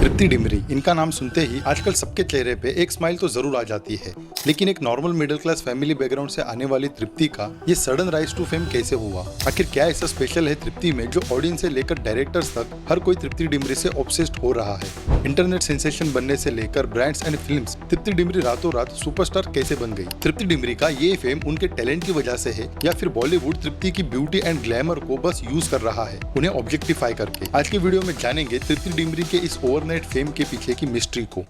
तृप्ति डिमरी, इनका नाम सुनते ही आजकल सबके चेहरे पे एक स्माइल तो जरूर आ जाती है। लेकिन एक normal middle class family background से आने वाली तृप्ति का ये सडन राइज टू फेम कैसे हुआ? आखिर क्या ऐसा स्पेशल है तृप्ति में जो ऑडियंस से लेकर डायरेक्टर्स तक हर कोई तृप्ति डिमरी से ऑब्सेस्ड हो रहा है? इंटरनेट सेंसेशन बनने से लेकर ब्रांड्स एंड फिल्म्स, तृप्ति डिमरी रातों रात सुपरस्टार कैसे बन गई? तृप्ति डिमरी का ये फेम उनके टैलेंट की वजह से है या फिर बॉलीवुड तृप्ति की ब्यूटी एंड ग्लैमर को बस यूज कर रहा है उन्हें ऑब्जेक्टिफाई करके? आज के वीडियो में जानेंगे तृप्ति डिमरी के इस ओवरनाइट फेम के पीछे की मिस्ट्री को।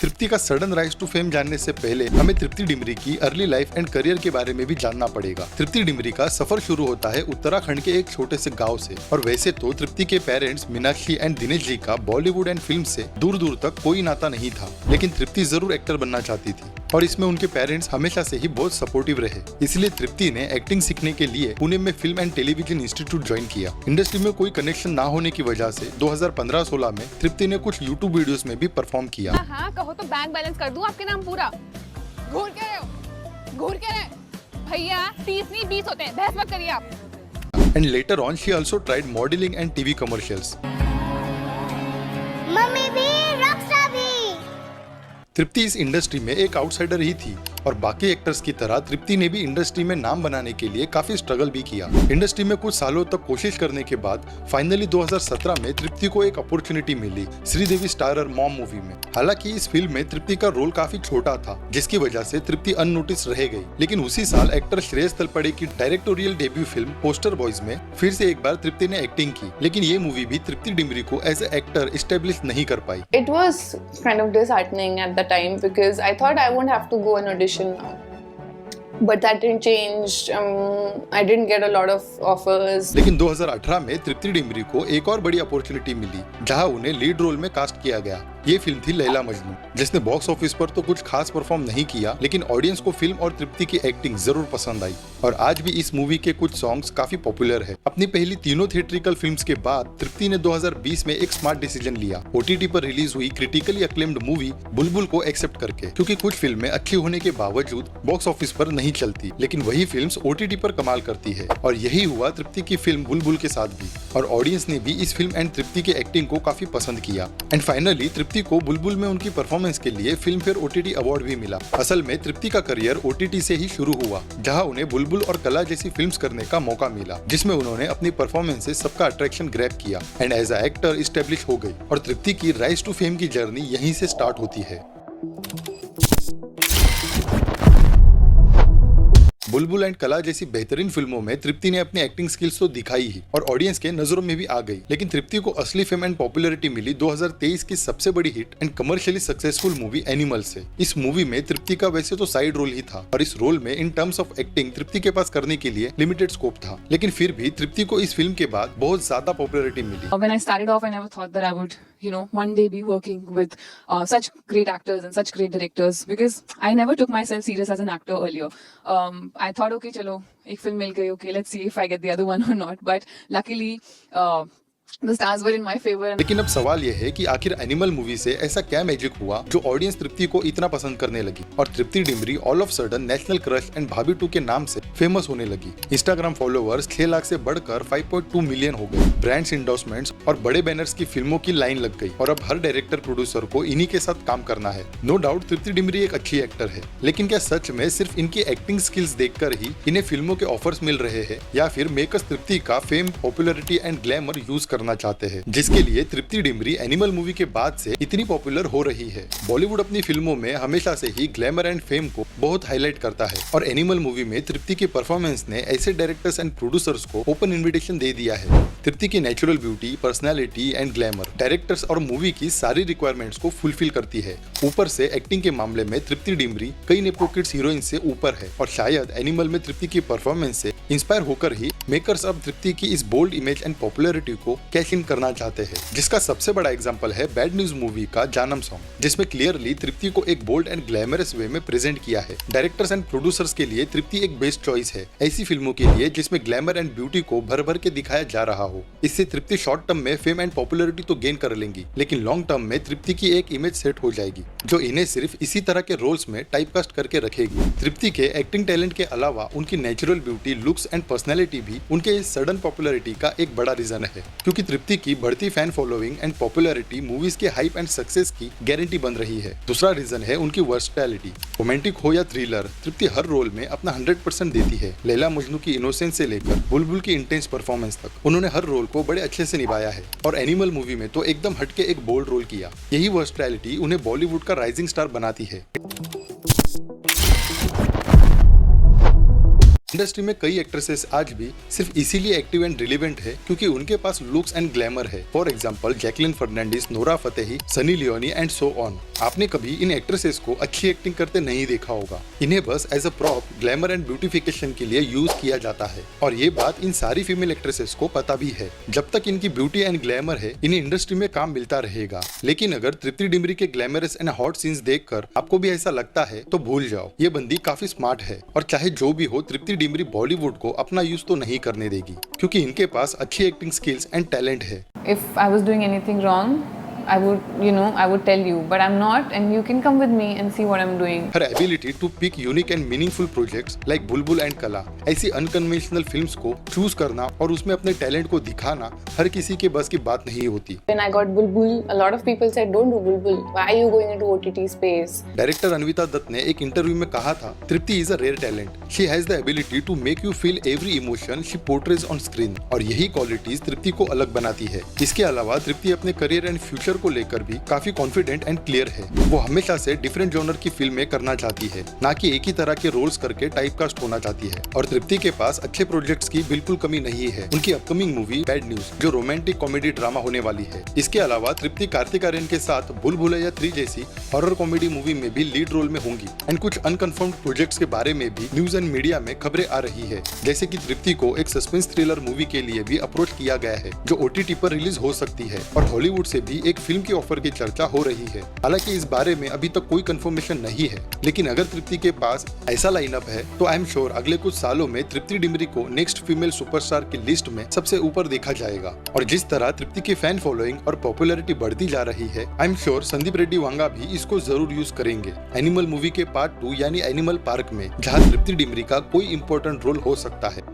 तृप्ति का सडन राइज टू फेम जानने से पहले हमें तृप्ति डिमरी की अर्ली लाइफ एंड करियर के बारे में भी जानना पड़ेगा। तृप्ति डिमरी का सफर शुरू होता है उत्तराखंड के एक छोटे से गांव से। और वैसे तो तृप्ति के पेरेंट्स मीनाक्षी एंड दिनेश जी का बॉलीवुड एंड फिल्म से दूर दूर तक कोई नाता नहीं था, लेकिन तृप्ति जरूर एक्टर बनना चाहती थी और इसमें उनके पेरेंट्स हमेशा से ही बहुत सपोर्टिव रहे। इसलिए तृप्ति ने एक्टिंग सीखने के लिए पुणे में film and television institute join किया। इंडस्ट्री में कोई कनेक्शन ना होने की वजह से 2015-16 में तृप्ति ने कुछ यूट्यूब वीडियोस में भी परफॉर्म किया। हाँ, कहो तो बैंक बैलेंस कर दूं आपके नाम पूरा। घूर के रहे हो, घूर के रहे भैया, 30 नहीं 20 होते हैं, बहस मत करिए आप। And later on, she also tried modeling and TV commercials. Mummy भी, रक्षा भी। तृप्ति इस इंडस्ट्री में एक आउटसाइडर ही थी और बाकी एक्टर्स की तरह तृप्ति ने भी इंडस्ट्री में नाम बनाने के लिए काफी स्ट्रगल भी किया। इंडस्ट्री में कुछ सालों तक कोशिश करने के बाद फाइनली 2017 में तृप्ति को एक अपॉर्चुनिटी मिली श्रीदेवी स्टारर मॉम मूवी में। हालांकि इस फिल्म में तृप्ति का रोल काफी छोटा था, जिसकी वजह से तृप्ति अननोटिस रह गई। लेकिन उसी साल एक्टर श्रेयस तलपड़े की directorial debut film poster boys में फिर से एक बार तृप्ति ने एक्टिंग की, लेकिन ये मूवी भी तृप्ति डिमरी को एज ए एक्टर एस्टेब्लिश नहीं कर पाई। It was kind of disheartening at the time because I thought I wouldn't have to go an audition now. But that didn't change. I didn't get a lot of offers. लेकिन 2018 में तृप्ति डिमरी को एक और बड़ी opportunity मिली, जहां उन्हें lead role में cast किया गया। ये फिल्म थी लैला मजनू, जिसने बॉक्स ऑफिस पर तो कुछ खास परफॉर्म नहीं किया, लेकिन ऑडियंस को फिल्म और तृप्ति की एक्टिंग जरूर पसंद आई और आज भी इस मूवी के कुछ सॉन्ग्स काफी पॉपुलर है। अपनी पहली तीनों थिएट्रिकल फिल्म्स के बाद तृप्ति ने 2020 में एक स्मार्ट डिसीजन लिया, ओटीटी पर रिलीज हुई क्रिटिकली अक्लेम्ड मूवी बुलबुल को एक्सेप्ट करके। क्योंकि कुछ फिल्में अच्छी होने के बावजूद बॉक्स ऑफिस पर नहीं चलती, लेकिन वही फिल्म्स ओटीटी पर कमाल करती है और यही हुआ तृप्ति की फिल्म बुलबुल के साथ भी। और ऑडियंस ने भी इस फिल्म एंड तृप्ति की एक्टिंग को काफी पसंद किया एंड फाइनली तृप्ति को बुलबुल में उनकी परफॉर्मेंस के लिए फिल्म फेयर ओटीटी अवार्ड भी मिला। असल में तृप्ति का करियर ओटीटी से ही शुरू हुआ, जहां उन्हें बुलबुल और कला जैसी फिल्म्स करने का मौका मिला, जिसमें उन्होंने अपनी परफॉर्मेंस से सबका अट्रैक्शन ग्रैब किया and as a actor establish हो गई। और तृप्ति की राइज टू फेम की जर्नी यहीं से स्टार्ट होती है। बुलबुल एंड कला जैसी बेहतरीन फिल्मों में तृप्ति ने अपनी एक्टिंग स्किल्स तो दिखाई ही और ऑडियंस के नजरों में भी आ गई, लेकिन तृप्ति को असली फेम एंड पॉपुलैरिटी मिली 2023 की सबसे बड़ी hit and commercially successful movie animal से। इस मूवी में तृप्ति का वैसे तो साइड रोल ही था और इस रोल में इन टर्म्स ऑफ एक्टिंग तृप्ति के पास करने के लिए लिमिटेड स्कोप था, लेकिन फिर भी तृप्ति को इस फिल्म के बाद बहुत ज्यादा पॉपुलैरिटी मिली। When I started off, I never thought that I would, one day be working with such great actors and such great directors because I never took myself serious as an actor earlier. I thought, okay, chalo, एक film मिल गई, okay, let's see if I get the other one or not. But luckily, the stars were in my favor. लेकिन अब सवाल यह है कि आखिर animal movie से ऐसा क्या मैजिक हुआ जो ऑडियंस तृप्ति को इतना पसंद करने लगी और Tripti Dimri all of sudden national crush and Bhabhi 2 के नाम से फेमस होने लगी। इंस्टाग्राम फॉलोअर्स 6 लाख से बढ़कर 5.2 मिलियन हो गए। ब्रांड्स इंडोर्समेंट्स और बड़े बैनर्स की फिल्मों की लाइन लग गई और अब हर डायरेक्टर प्रोड्यूसर को इन्हीं के साथ काम करना है। नो डाउट तृप्ति डिमरी एक अच्छी एक्टर है, लेकिन क्या सच में सिर्फ इनकी एक्टिंग स्किल्स देखकर ही इन्हें फिल्मों के ऑफर्स मिल रहे हैं या फिर मेकर्स तृप्ति का fame, popularity and glamour use करना चाहते हैं, जिसके लिए तृप्ति डिमरी एनिमल मूवी के बाद से इतनी पॉपुलर हो रही है? बॉलीवुड अपनी फिल्मों में हमेशा से ही ग्लैमर एंड फेम को बहुत हाईलाइट करता है और एनिमल मूवी में तृप्ति की परफॉर्मेंस ने ऐसे डायरेक्टर्स एंड प्रोड्यूसर्स को ओपन इनविटेशन दे दिया है। तृप्ति की natural beauty, personality and glamour directors और मूवी की सारी रिक्वायरमेंट्स को फुलफिल करती है। ऊपर से एक्टिंग के मामले में तृप्ति डिमरी कई नेपो किड्स हीरोइन से ऊपर है और शायद एनिमल में तृप्ति की परफॉर्मेंस से इंस्पायर होकर ही मेकर्स अब तृप्ति की इस बोल्ड इमेज एंड पॉपुलैरिटी को कैश इन करना चाहते हैं, जिसका सबसे बड़ा एग्जांपल है बैड न्यूज मूवी का जानम सॉन्ग, जिसमें क्लियरली तृप्ति को एक बोल्ड एंड ग्लैमरस वे में प्रेजेंट किया है। डायरेक्टर्स एंड प्रोड्यूसर्स के लिए तृप्ति एक बेस्ट चॉइस है ऐसी फिल्मों के लिए जिसमें ग्लैमर एंड ब्यूटी को भर भर के दिखाया जा रहा हो। हो। इससे तृप्ति शॉर्ट टर्म में फेम एंड पॉपुलैरिटी तो गेन कर लेंगी, लेकिन लॉन्ग टर्म में तृप्ति की एक इमेज सेट हो जाएगी जो इन्हें सिर्फ इसी तरह के रोल्स में टाइपकास्ट करके रखेगी। तृप्ति के एक्टिंग टैलेंट के अलावा उनकी natural beauty, looks and personality भी उनके इस सडन पॉपुलैरिटी का एक बड़ा रीजन है, क्योंकि तृप्ति की बढ़ती fan following and popularity movies के हाइप एंड सक्सेस की गारंटी बन रही है। दूसरा रीजन है उनकी वर्सटैलिटी। रोमांटिक हो या थ्रिलर, तृप्ति हर रोल में अपना 100% देती है। लैला मजनू की इनोसेंस से लेकर बुलबुल की इंटेंस परफॉर्मेंस तक उन्होंने हर रोल को बड़े अच्छे से निभाया है, और एनिमल मूवी में तो एकदम हटके एक बोल्ड रोल किया। यही वर्सटैलिटी उन्हें बॉलीवुड का राइजिंग स्टार बनाती है। इंडस्ट्री में कई एक्ट्रेसेस आज भी सिर्फ इसीलिए एक्टिव एंड रिलेवेंट है क्योंकि उनके पास लुक्स एंड ग्लैमर है। For example Jacqueline Fernandez, Nora Fatehi, Sunny Leone and so on. आपने कभी इन एक्ट्रेसेस को अच्छी एक्टिंग करते नहीं देखा होगा। इन्हें बस as a prop, glamour and beautification के लिए यूज किया जाता है, और ये बात इन सारी फीमेल एक्ट्रेसेस को पता भी है। जब तक इनकी ब्यूटी एंड ग्लैमर है, इन्हें इंडस्ट्री में काम मिलता रहेगा। लेकिन अगर तृप्ति डिमरी के ग्लैमरस एंड हॉट सीन्स देखकर आपको भी ऐसा लगता है तो भूल जाओ, ये बंदी काफी स्मार्ट है, और चाहे जो भी हो तृप्ति डिमरी बॉलीवुड को अपना यूज तो नहीं करने देगी, क्योंकि इनके पास अच्छी एक्टिंग स्किल्स एंड टैलेंट है। If I was doing anything wrong, I would tell you, but I'm not, and you can come with me and see what I'm doing. Her ability to pick unique and meaningful projects like Bulbul and कला, ऐसी unconventional films को choose करना और उसमें अपने talent को दिखाना हर किसी के बस की बात नहीं होती। When I got Bulbul, a lot of people said, "Don't do Bulbul. Why are you going into OTT space?" Director Anvita Dutt ने एक इंटरव्यू में कहा था, Tripti is a rare talent. She has the ability to make you feel every emotion she portrays on screen, और यही qualities तृप्ति को अलग बनाती है। इसके अलावा तृप्ति अपने करियर एंड फ्यूचर को लेकर भी काफी कॉन्फिडेंट एंड क्लियर है। वो हमेशा से डिफरेंट जॉनर की फिल्में करना चाहती है, ना कि एक ही तरह के रोल्स करके टाइपकास्ट होना चाहती है। और तृप्ति के पास अच्छे प्रोजेक्ट्स की बिल्कुल कमी नहीं है। उनकी अपकमिंग मूवी बैड न्यूज, जो रोमांटिक कॉमेडी ड्रामा होने वाली है। इसके अलावा तृप्ति कार्तिक आर्यन के साथ भूल भुलैया 3 जैसी हॉरर कॉमेडी मूवी में भी लीड रोल में होंगी। एंड कुछ अनकन्फर्म्ड प्रोजेक्ट्स के बारे में भी न्यूज एंड मीडिया में खबरें आ रही है, जैसे कि तृप्ति को एक सस्पेंस थ्रिलर मूवी के लिए भी अप्रोच किया गया है, जो OTT पर रिलीज हो सकती है, और हॉलीवुड से भी एक फिल्म की ऑफर की चर्चा हो रही है। हालांकि इस बारे में अभी तक कोई कंफर्मेशन नहीं है, लेकिन अगर तृप्ति के पास ऐसा लाइनअप है तो आई एम श्योर अगले कुछ सालों में तृप्ति डिमरी को नेक्स्ट फीमेल सुपरस्टार की लिस्ट में सबसे ऊपर देखा जाएगा। और जिस तरह तृप्ति की फैन फॉलोइंग और पॉपुलैरिटी बढ़ती जा रही है, I am sure Sandeep Reddy Vanga भी इसको जरूर यूज करेंगे एनिमल मूवी के पार्ट 2 यानी एनिमल पार्क में, जहाँ तृप्ति डिमरी का कोई इंपॉर्टेंट रोल हो सकता है।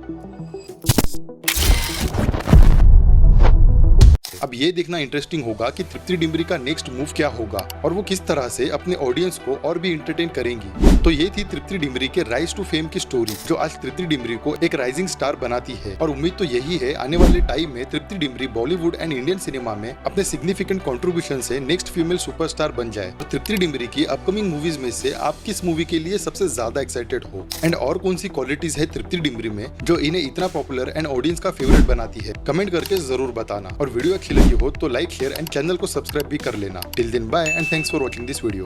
अब ये देखना इंटरेस्टिंग होगा कि तृप्ति डिमरी का नेक्स्ट मूव क्या होगा और वो किस तरह से अपने ऑडियंस को और भी एंटरटेन करेंगी। तो ये थी तृप्ति डिमरी के राइज टू फेम की स्टोरी, जो आज तृप्ति डिमरी को एक राइजिंग स्टार बनाती है। और उम्मीद तो यही है आने वाले टाइम में Tripti Dimri Bollywood and Indian cinema में अपने सिग्निफिकेंट कंट्रीब्यूशन से नेक्स्ट फीमेल सुपरस्टार बन जाए। तो तृप्ति डिमरी की अपकमिंग मूवीज में से आप किस मूवी के लिए सबसे ज्यादा एक्साइटेड हो, एंड और कौन सी क्वालिटीज है तृप्ति डिमरी में जो इन्हें इतना पॉपुलर एंड ऑडियंस का फेवरेट बनाती है, कमेंट करके जरूर बताना। और वीडियो अच्छी लगी हो तो लाइक, शेयर एंड चैनल को सब्सक्राइब भी कर लेना। Till then bye and thanks for watching this video.